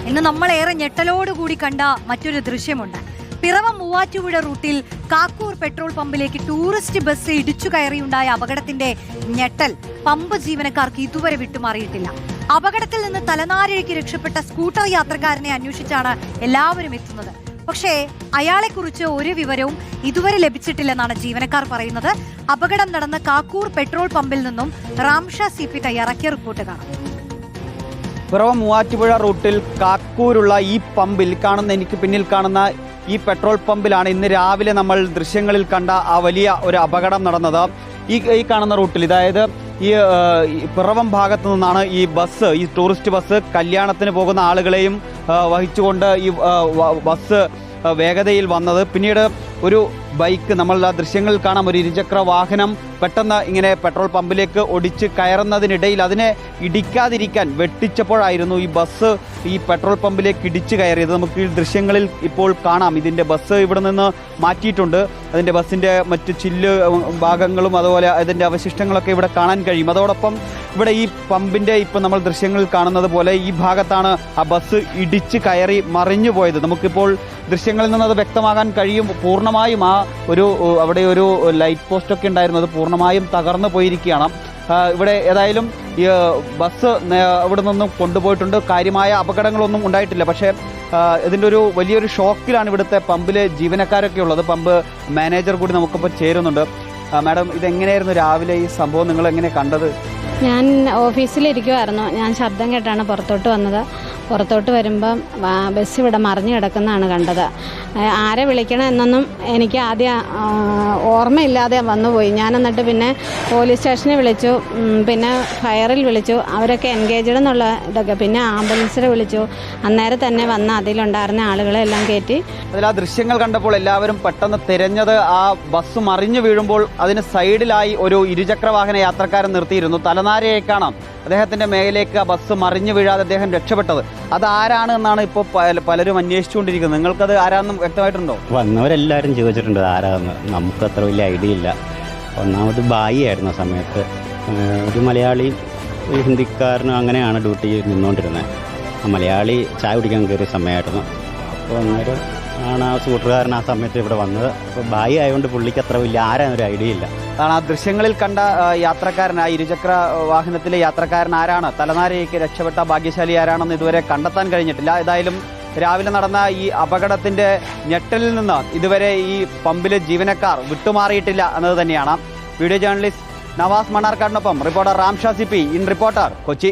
ഇന്ന് നമ്മളേറെ ഞെട്ടലോടുകൂടി കണ്ട മറ്റൊരു ദൃശ്യമുണ്ട്. പിറവം മൂവാറ്റുപുഴ റൂട്ടിൽ കാക്കൂർ പെട്രോൾ പമ്പിലേക്ക് ടൂറിസ്റ്റ് ബസ് ഇടിച്ചു കയറിയുണ്ടായ അപകടത്തിന്റെ ഞെട്ടൽ പമ്പ് ജീവനക്കാർക്ക് ഇതുവരെ വിട്ടുമാറിയിട്ടില്ല. അപകടത്തിൽ നിന്ന് തലനാരിഴയ്ക്ക് രക്ഷപ്പെട്ട സ്കൂട്ടർ യാത്രക്കാരനെ അന്വേഷിച്ചാണ് എല്ലാവരും എത്തുന്നത്. പക്ഷേ അയാളെക്കുറിച്ച് ഒരു വിവരവും ഇതുവരെ ലഭിച്ചിട്ടില്ലെന്നാണ് ജീവനക്കാർ പറയുന്നത്. അപകടം നടന്ന കാക്കൂർ പെട്രോൾ പമ്പിൽ നിന്നും റാംഷ CP തയ്യാറാക്കിയ റിപ്പോർട്ട് കാണാം. പിറവം മൂവാറ്റുപുഴ റൂട്ടിൽ കാക്കൂരുള്ള ഈ പമ്പിൽ എനിക്ക് പിന്നിൽ കാണുന്ന ഈ പെട്രോൾ പമ്പിലാണ് ഇന്ന് രാവിലെ നമ്മൾ ദൃശ്യങ്ങളിൽ കണ്ട ആ വലിയ ഒരു അപകടം നടന്നത്. ഈ കാണുന്ന റൂട്ടിൽ, അതായത് ഈ പിറവം ഭാഗത്തു നിന്നാണ് ഈ ടൂറിസ്റ്റ് ബസ് കല്യാണത്തിന് പോകുന്ന ആളുകളെയും വഹിച്ചുകൊണ്ട് ഈ ബസ് വേഗതയിൽ വന്നത്. പിന്നീട് ഒരു ബൈക്ക്, നമ്മൾ ആ ദൃശ്യങ്ങളിൽ കാണാം, ഒരു ഇരുചക്ര വാഹനം പെട്ടെന്ന് ഇങ്ങനെ പെട്രോൾ പമ്പിലേക്ക് ഒടിച്ച് കയറുന്നതിനിടയിൽ അതിനെ ഇടിക്കാതിരിക്കാൻ വെട്ടിച്ചപ്പോഴായിരുന്നു ഈ ബസ് ഈ പെട്രോൾ പമ്പിലേക്ക് ഇടിച്ചു കയറിയത്. നമുക്ക് ഈ ദൃശ്യങ്ങളിൽ ഇപ്പോൾ കാണാം. ഇതിൻ്റെ ബസ് ഇവിടെ നിന്ന് മാറ്റിയിട്ടുണ്ട്. അതിൻ്റെ ബസ്സിൻ്റെ മറ്റ് ചില്ല് ഭാഗങ്ങളും അതുപോലെ അതിൻ്റെ അവശിഷ്ടങ്ങളൊക്കെ ഇവിടെ കാണാൻ കഴിയും. അതോടൊപ്പം ഇവിടെ ഈ പമ്പിൻ്റെ ഇപ്പം നമ്മൾ ദൃശ്യങ്ങളിൽ കാണുന്നത് പോലെ ഈ ഭാഗത്താണ് ആ ബസ് ഇടിച്ച് കയറി മറിഞ്ഞു പോയത്. നമുക്കിപ്പോൾ ദൃശ്യങ്ങളിൽ നിന്ന് അത് വ്യക്തമാകാൻ കഴിയും. പൂർണ്ണമായും അവിടെ ഒരു ലൈറ്റ് പോസ്റ്റ് ഒക്കെ ഉണ്ടായിരുന്നു, അത് പൂർണ്ണമായും തകർന്നു പോയിരിക്കുകയാണ്. ഇവിടെ ഏതായാലും ഈ ബസ് ഇവിടെ നിന്നും കൊണ്ടുപോയിട്ടുണ്ട്. കാര്യമായ അപകടങ്ങളൊന്നും ഉണ്ടായിട്ടില്ല. പക്ഷേ ഇതിൻ്റെ ഒരു വലിയൊരു ഷോക്കിലാണ് ഇവിടുത്തെ പമ്പിലെ ജീവനക്കാരൊക്കെ ഉള്ളത്. പമ്പ് മാനേജർ കൂടി നമുക്കിപ്പോൾ ചേരുന്നുണ്ട്. മാഡം, ഇതെങ്ങനെയായിരുന്നു രാവിലെ ഈ സംഭവം നിങ്ങൾ എങ്ങനെ കണ്ടത്? ഞാൻ ഓഫീസിലിരിക്കുമായിരുന്നു. ഞാൻ ശബ്ദം കേട്ടാണ് പുറത്തോട്ട് വന്നത്. പുറത്തോട്ട് വരുമ്പം ബസ് ഇവിടെ മറിഞ്ഞു കിടക്കുന്നതാണ് കണ്ടത്. ആരെ വിളിക്കണം എന്നൊന്നും എനിക്ക് ആദ്യം ഓർമ്മയില്ലാതെ വന്നുപോയി. ഞാൻ എന്നിട്ട് പിന്നെ പോലീസ് സ്റ്റേഷനിൽ വിളിച്ചു, പിന്നെ ഫയറിൽ വിളിച്ചു. അവരൊക്കെ എൻഗേജ്ഡ് എന്നുള്ള ഇതൊക്കെ. പിന്നെ ആംബുലൻസിനെ വിളിച്ചു. അന്നേരം തന്നെ വന്ന് അതിലുണ്ടായിരുന്ന ആളുകളെ എല്ലാം കയറ്റി. അതിൽ ആ ദൃശ്യങ്ങൾ കണ്ടപ്പോൾ എല്ലാവരും പെട്ടെന്ന് തിരഞ്ഞത് ആ ബസ് മറിഞ്ഞു വീഴുമ്പോൾ അതിന് സൈഡിലായി ഒരു ഇരുചക്ര വാഹന യാത്രക്കാരൻ നിർത്തിയിരുന്നു. തലനാരിഴയ്ക്ക് കാണാം അദ്ദേഹത്തിന്റെ മേലേക്ക് ആ ബസ് മറിഞ്ഞു വീഴാതെ അദ്ദേഹം രക്ഷപ്പെട്ടത്. അത് ആരാണ് എന്നാണ് ഇപ്പോൾ പലരും അന്വേഷിച്ചുകൊണ്ടിരിക്കുന്നത്. നിങ്ങൾക്കത് ആരാണെന്നും വ്യക്തമായിട്ടുണ്ടോ? വന്നവരെല്ലാവരും ചോദിച്ചിട്ടുണ്ട് ആരാന്ന്. നമുക്ക് അത്ര വലിയ ഐഡിയ ഇല്ല. ഒന്നാമത് ബായി ആയിരുന്നു ആ സമയത്ത്. ഒരു മലയാളി, ഒരു ഹിന്ദിക്കാരനും അങ്ങനെയാണ് ഡ്യൂട്ടി നിന്നുകൊണ്ടിരുന്നത്. ആ മലയാളി ചായ കുടിക്കാൻ കയറിയ സമയമായിരുന്നു. അപ്പോൾ അന്നേരം ആണ് ആ സ്കൂട്ടറുകാരൻ ആ സമയത്ത് ഇവിടെ വന്നത്. അപ്പോൾ ബായി ആയതുകൊണ്ട് പുള്ളിക്ക് അത്ര വലിയ ആരാന്നൊരു ഐഡിയ ഇല്ല. അതാണ് ആ ദൃശ്യങ്ങളിൽ കണ്ട യാത്രക്കാരൻ, ആ ഇരുചക്ര വാഹനത്തിലെ യാത്രക്കാരൻ ആരാണ്, തലനാരിഴയ്ക്ക് രക്ഷപ്പെട്ട ഭാഗ്യശാലി ആരാണെന്ന് ഇതുവരെ കണ്ടെത്താൻ കഴിഞ്ഞിട്ടില്ല. ഏതായാലും രാവിലെ നടന്ന ഈ അപകടത്തിന്റെ ഞെട്ടലിൽ നിന്ന് ഇതുവരെ ഈ പമ്പിലെ ജീവനക്കാർ വിട്ടുമാറിയിട്ടില്ല എന്നത് തന്നെയാണ്. വീഡിയോ ജേർണലിസ്റ്റ് നവാസ് മണ്ണാർക്കാടിനൊപ്പം reporter Ramsha CP in Reporter, Kochi.